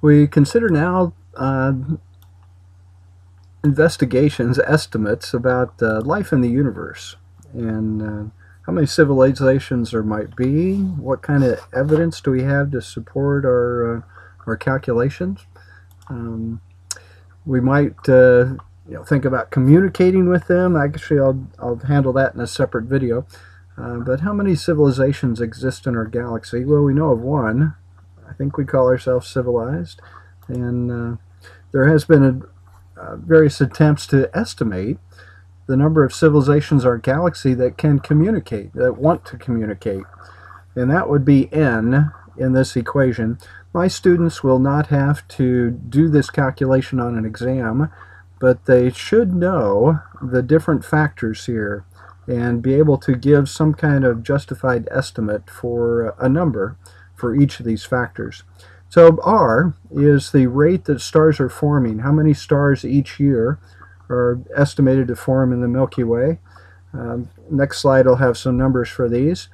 We consider now investigations, estimates about life in the universe, and how many civilizations there might be. What kind of evidence do we have to support our calculations? Um, we might think about communicating with them. Actually, I'll handle that in a separate video. But how many civilizations exist in our galaxy? Well, we know of one. I think we call ourselves civilized, and there has been various attempts to estimate the number of civilizations in our galaxy that can communicate, that want to communicate, and that would be n in this equation. My students will not have to do this calculation on an exam, but they should know the different factors here and be able to give some kind of justified estimate for a number for each of these factors. So R is the rate that stars are forming, how many stars each year are estimated to form in the Milky Way. Next slide will have some numbers for these.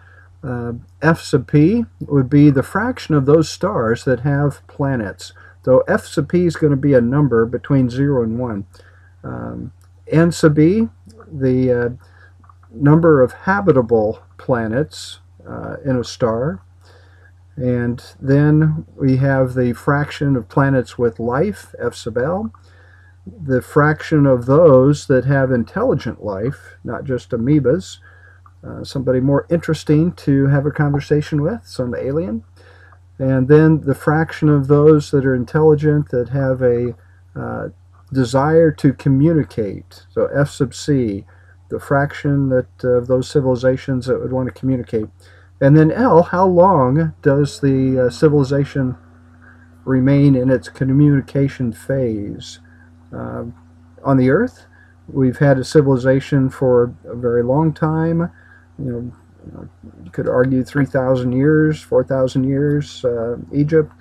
F sub p would be the fraction of those stars that have planets. So F sub p is going to be a number between 0 and 1. N sub b, the number of habitable planets in a star. And then we have the fraction of planets with life, F sub L, the fraction of those that have intelligent life, not just amoebas, somebody more interesting to have a conversation with, some alien, and then the fraction of those that are intelligent that have a desire to communicate, so F sub C, the fraction that of those civilizations that would want to communicate. And then L, how long does the civilization remain in its communication phase? On the Earth, we've had a civilization for a very long time. You could argue 3,000 years, 4,000 years, Egypt,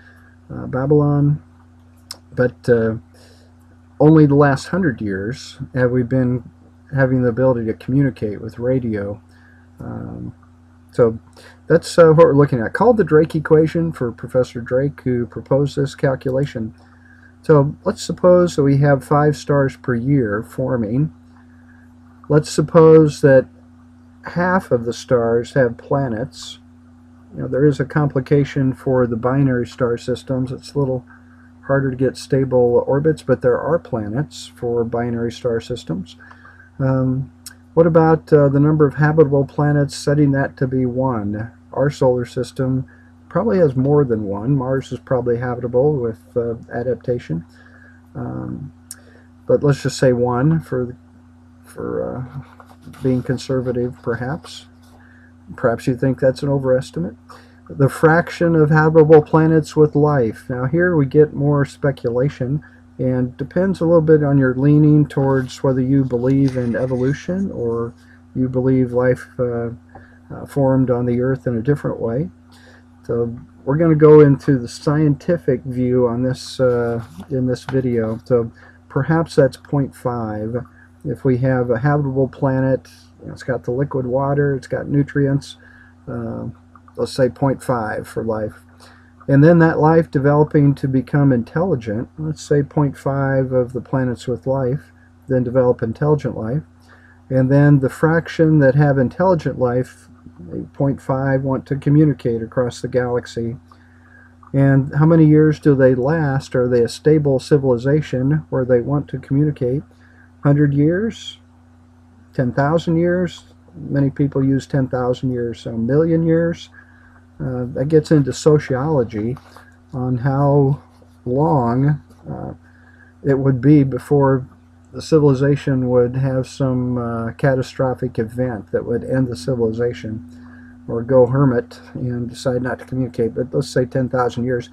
Babylon, but only the last 100 years have we been having the ability to communicate with radio. So that's what we're looking at, called the Drake equation for Professor Drake, who proposed this calculation. So let's suppose that we have 5 stars per year forming. Let's suppose that half of the stars have planets. There is a complication for the binary star systems. It's a little harder to get stable orbits, but there are planets for binary star systems. What about the number of habitable planets, setting that to be 1? Our solar system probably has more than 1. Mars is probably habitable with adaptation. But let's just say 1 for being conservative, perhaps. Perhaps you think that's an overestimate. The fraction of habitable planets with life. Now here we get more speculation, and depends a little bit on your leaning towards whether you believe in evolution or you believe life formed on the Earth in a different way. So we're going to go into the scientific view on this in this video. So perhaps that's 0.5. If we have a habitable planet, it's got the liquid water, it's got nutrients, let's say 0.5 for life. And then that life developing to become intelligent, let's say 0.5 of the planets with life, then develop intelligent life. And then the fraction that have intelligent life, 0.5, want to communicate across the galaxy. And how many years do they last? Are they a stable civilization where they want to communicate? 100 years? 10,000 years? Many people use 10,000 years, so a million years. That gets into sociology on how long it would be before the civilization would have some catastrophic event that would end the civilization, or go hermit and decide not to communicate. But let's say 10,000 years.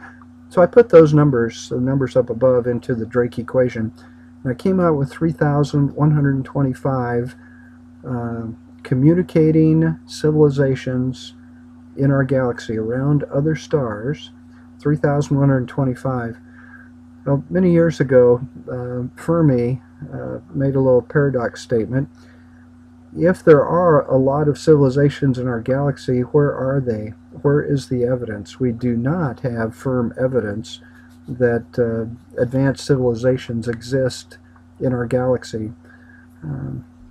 So I put those numbers, the numbers up above, into the Drake equation, and I came out with 3,125 communicating civilizations in our galaxy around other stars. 3,125. Well, many years ago, Fermi made a little paradox statement. If there are a lot of civilizations in our galaxy, where are they? Where is the evidence? We do not have firm evidence that advanced civilizations exist in our galaxy.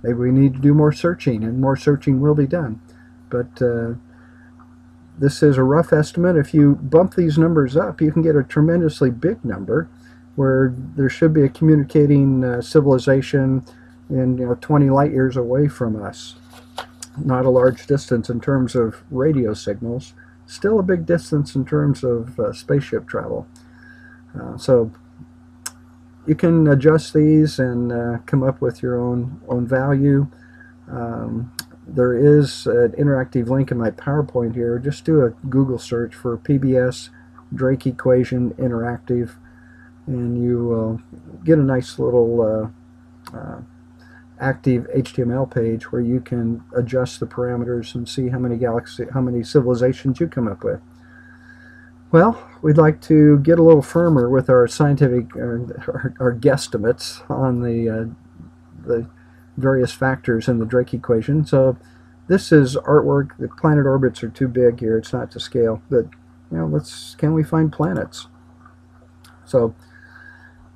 Maybe we need to do more searching, and more searching will be done. But this is a rough estimate. If you bump these numbers up, you can get a tremendously big number, where there should be a communicating civilization in 20 light years away from us. Not a large distance in terms of radio signals, still a big distance in terms of spaceship travel. So you can adjust these and come up with your own value. There is an interactive link in my PowerPoint here. Just do a Google search for PBS Drake equation interactive, and you will get a nice little active HTML page where you can adjust the parameters and see how many civilizations you come up with. Well, we'd like to get a little firmer with our scientific, our guesstimates on the various factors in the Drake equation. So this is artwork. The planet orbits are too big here. It's not to scale. But can we find planets? So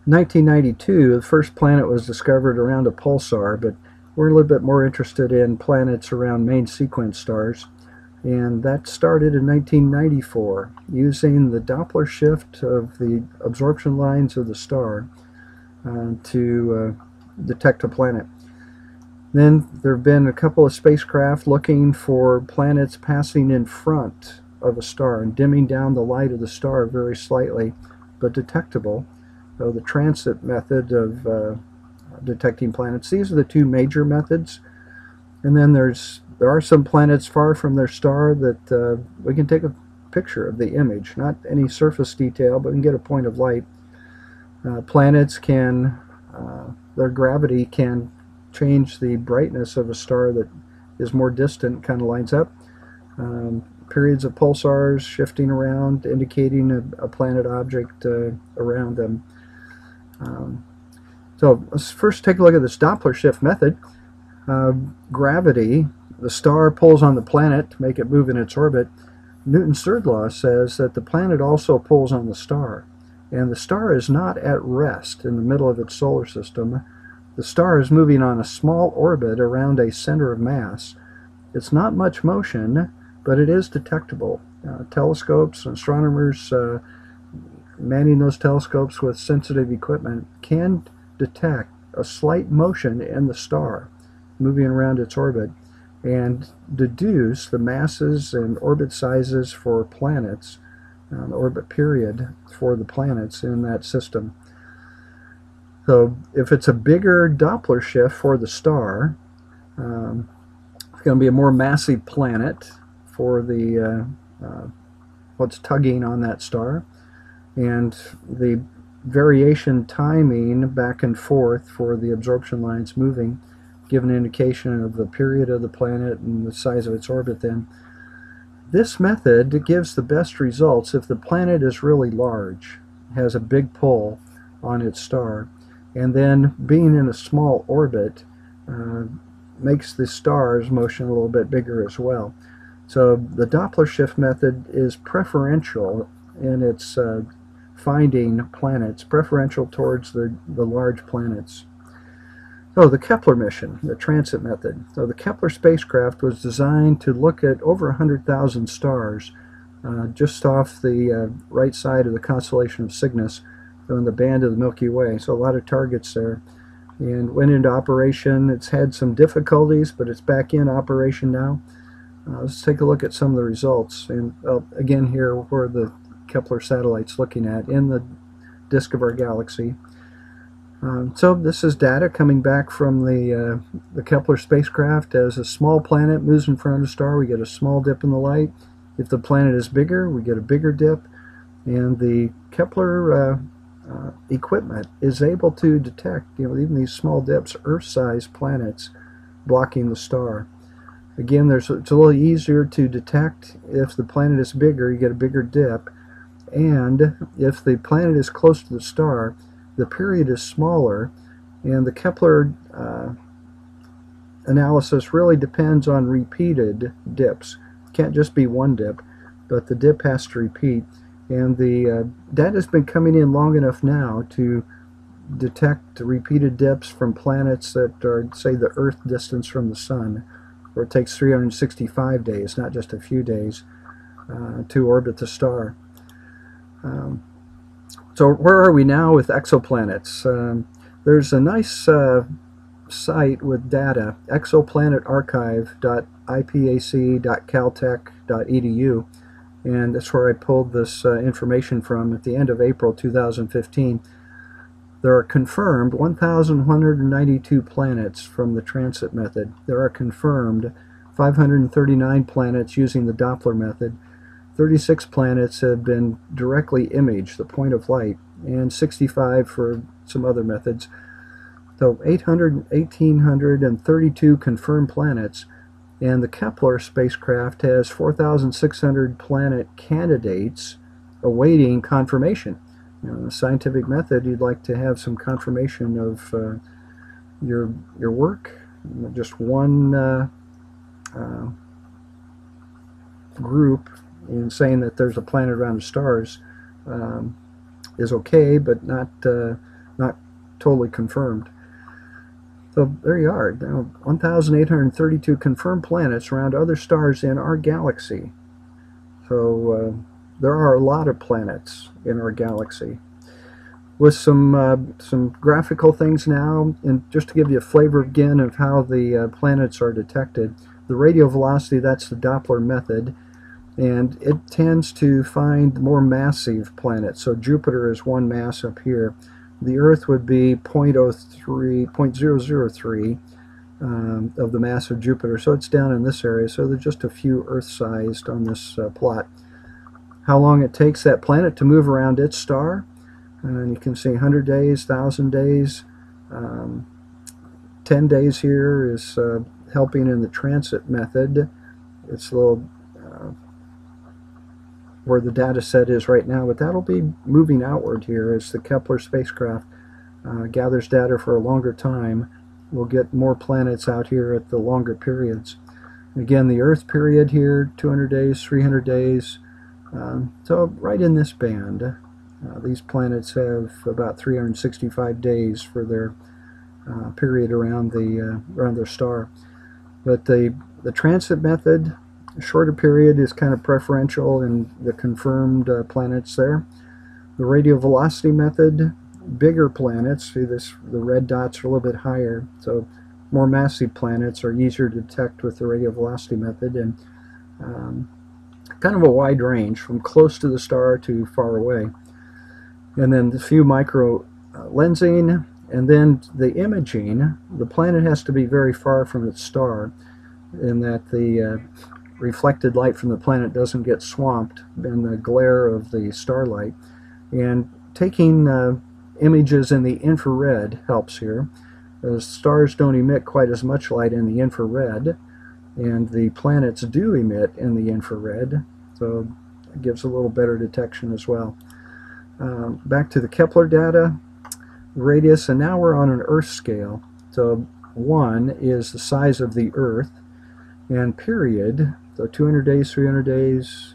1992, the first planet was discovered around a pulsar, but we're a little bit more interested in planets around main sequence stars. And that started in 1994 using the Doppler shift of the absorption lines of the star to detect a planet. Then there have been a couple of spacecraft looking for planets passing in front of a star and dimming down the light of the star very slightly, but detectable. So the transit method of detecting planets. These are the two major methods. And then there are some planets far from their star that we can take a picture of the image, not any surface detail, but we can get a point of light. Planets can, their gravity can change the brightness of a star that is more distant, kind of lines up. Periods of pulsars shifting around, indicating a planet object around them. So let's first take a look at this Doppler shift method. Gravity, the star pulls on the planet to make it move in its orbit. Newton's third law says that the planet also pulls on the star, and the star is not at rest in the middle of its solar system. The star is moving on a small orbit around a center of mass. It's not much motion, but it is detectable. Telescopes, astronomers manning those telescopes with sensitive equipment can detect a slight motion in the star moving around its orbit and deduce the masses and orbit sizes for planets, the orbit period for the planets in that system. So if it's a bigger Doppler shift for the star, it's going to be a more massive planet for the what's tugging on that star, and the variation timing back and forth for the absorption lines moving give an indication of the period of the planet and the size of its orbit. Then this method gives the best results if the planet is really large, has a big pull on its star, and then being in a small orbit makes the star's motion a little bit bigger as well. So the Doppler shift method is preferential in its finding planets, preferential towards the large planets. So the Kepler mission, the transit method. So the Kepler spacecraft was designed to look at over 100,000 stars just off the right side of the constellation of Cygnus in the band of the Milky Way. So a lot of targets there. And went into operation. It's had some difficulties, but it's back in operation now. Let's take a look at some of the results. And again here, where the Kepler satellite's looking at in the disk of our galaxy. So this is data coming back from the Kepler spacecraft. As a small planet moves in front of a star, we get a small dip in the light. If the planet is bigger, we get a bigger dip. And the Kepler equipment is able to detect, even these small dips, Earth-sized planets blocking the star. Again, it's a little easier to detect. If the planet is bigger, you get a bigger dip. And if the planet is close to the star, the period is smaller, and the Kepler analysis really depends on repeated dips. It can't just be one dip, but the dip has to repeat. And the data has been coming in long enough now to detect repeated dips from planets that are, say, the Earth distance from the Sun, where it takes 365 days, not just a few days, to orbit the star. So where are we now with exoplanets? There's a nice site with data, exoplanetarchive.ipac.caltech.edu, and that's where I pulled this information from at the end of April 2015. There are confirmed 1,192 planets from the transit method. There are confirmed 539 planets using the Doppler method. 36 planets have been directly imaged, the point of light, and 65 for some other methods. So 1,832 confirmed planets, and the Kepler spacecraft has 4,600 planet candidates awaiting confirmation. You know, in the scientific method, you'd like to have some confirmation of your work. Just one group in saying that there's a planet around the stars is okay, but not totally confirmed. So there you are, 1,832 confirmed planets around other stars in our galaxy. So there are a lot of planets in our galaxy. With some graphical things now, and just to give you a flavor again of how the planets are detected, the radial velocity, that's the Doppler method, and it tends to find more massive planets. So Jupiter is one mass up here. The Earth would be 0.003 of the mass of Jupiter, so it's down in this area. So there's just a few Earth-sized on this plot. How long it takes that planet to move around its star, and you can see 100 days, 1,000 days, 10 days here is helping in the transit method. It's a little where the data set is right now, but that'll be moving outward here as the Kepler spacecraft gathers data for a longer time. We'll get more planets out here at the longer periods. Again, the Earth period here, 200 days, 300 days. So right in this band. These planets have about 365 days for their period around their star. But the transit method, a shorter period, is kind of preferential in the confirmed planets there. The radial velocity method, bigger planets, see this, the red dots are a little bit higher, so more massive planets are easier to detect with the radial velocity method, and kind of a wide range from close to the star to far away. And then a few micro lensing, and then the imaging. The planet has to be very far from its star in that the reflected light from the planet doesn't get swamped in the glare of the starlight. And taking images in the infrared helps here, as stars don't emit quite as much light in the infrared, and the planets do emit in the infrared, so it gives a little better detection as well. Back to the Kepler data, radius, and now we're on an Earth scale. So 1 is the size of the Earth, and period, so 200 days, 300 days,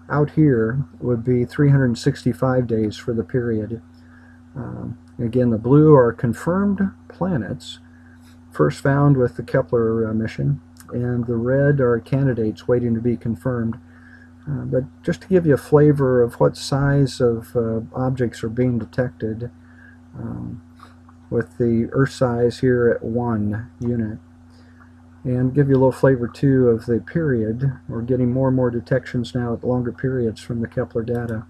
out here would be 365 days for the period. Again, the blue are confirmed planets, first found with the Kepler mission, and the red are candidates waiting to be confirmed. But just to give you a flavor of what size of objects are being detected, with the Earth size here at 1 unit. And give you a little flavor too of the period. We're getting more and more detections now at longer periods from the Kepler data.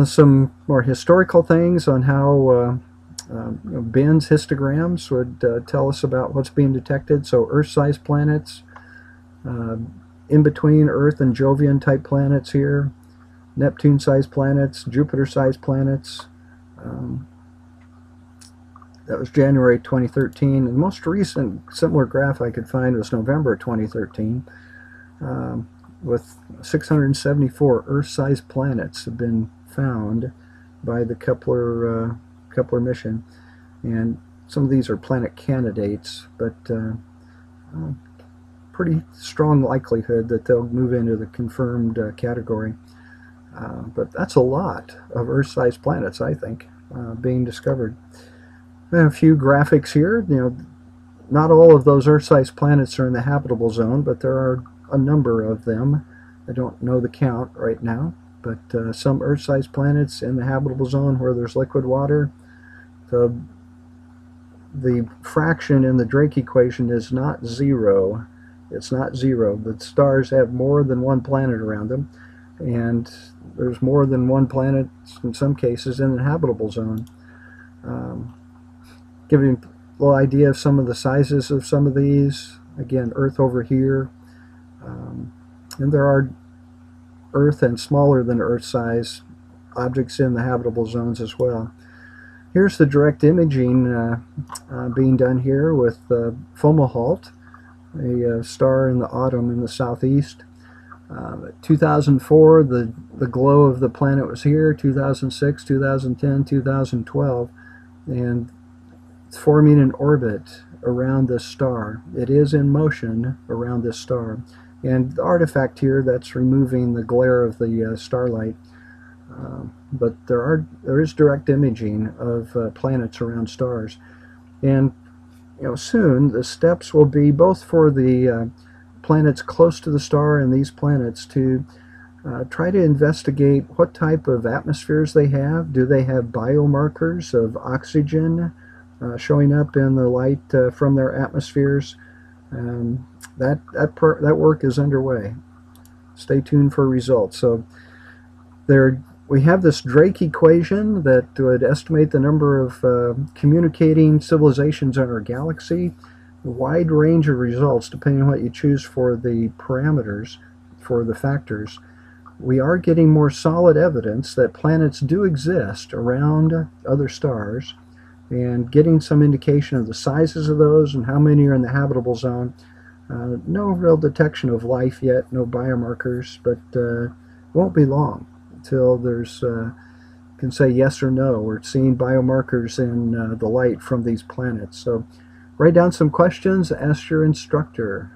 Some more historical things on how Ben's histograms would tell us about what's being detected. So Earth-sized planets, in between Earth and Jovian type planets here, Neptune-sized planets, Jupiter-sized planets. That was January 2013. And the most recent similar graph I could find was November 2013, with 674 Earth-sized planets have been found by the Kepler mission, and some of these are planet candidates, but pretty strong likelihood that they'll move into the confirmed category. But that's a lot of Earth-sized planets, I think, being discovered. We have a few graphics here. Not all of those Earth-sized planets are in the habitable zone, but there are a number of them. I don't know the count right now, but some Earth-sized planets in the habitable zone where there's liquid water. The fraction in the Drake equation is not zero. It's not zero. The stars have more than one planet around them, and there's more than one planet in some cases in the habitable zone. Giving a little idea of some of the sizes of some of these. Again, Earth over here. And there are Earth and smaller than Earth size objects in the habitable zones as well. Here's the direct imaging being done here with Fomalhaut, a star in the autumn in the southeast. 2004, the glow of the planet was here. 2006, 2010, 2012, and it's forming an orbit around this star. It is in motion around this star. And the artifact here, that's removing the glare of the starlight. But there is direct imaging of planets around stars. And soon the steps will be both for the planets close to the star and these planets to try to investigate what type of atmospheres they have. Do they have biomarkers of oxygen showing up in the light from their atmospheres? That work is underway. Stay tuned for results. So we have this Drake equation that would estimate the number of communicating civilizations in our galaxy. A wide range of results depending on what you choose for the parameters, for the factors. We are getting more solid evidence that planets do exist around other stars, and getting some indication of the sizes of those and how many are in the habitable zone. No real detection of life yet, no biomarkers, but it won't be long until there's can say yes or no. We're seeing biomarkers in the light from these planets. So write down some questions, ask your instructor.